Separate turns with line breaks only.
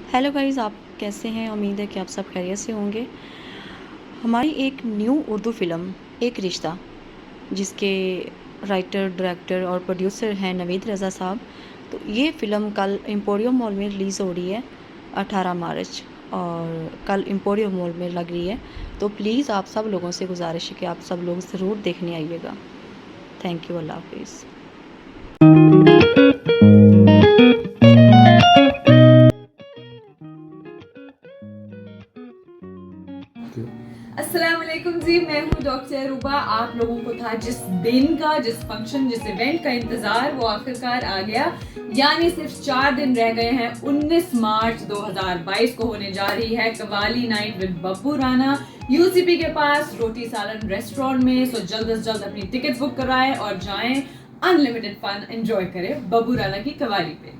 Hello guys, आप कैसे हैं? उम्मीद है कि आप सब खैरियत से होंगे। हमारी एक न्यू उर्दू फ़िल्म एक रिश्ता, जिसके राइटर, डायरेक्टर और प्रोड्यूसर हैं नवीद रज़ा साहब। तो ये फ़िल्म कल एम्पोरियम मॉल में रिलीज़ हो रही है 18 मार्च, और कल एम्पोरियम मॉल में लग रही है। तो प्लीज़ आप सब लोगों से गुजारिश है कि आप सब लोग ज़रूर देखने आइएगा। Thank you. अल्लाह हाफिज़।
अस्सलाम वालेकुम जी, मैं हूँ डॉक्टर रूबा। आप लोगों को था जिस दिन का, जिस फंक्शन, जिस इवेंट का इंतज़ार, वो आखिरकार आ गया। यानी सिर्फ 4 दिन रह गए हैं। 19 मार्च 2022 को होने जा रही है qawwali night with Babbu Rana UCP के पास रोटी सालन रेस्टोरेंट में। सो जल्द से जल्द अपनी टिकट बुक कराएं और जाएं, अनलिमिटेड फन एंजॉय करें बब्बू राना की कवाली पे।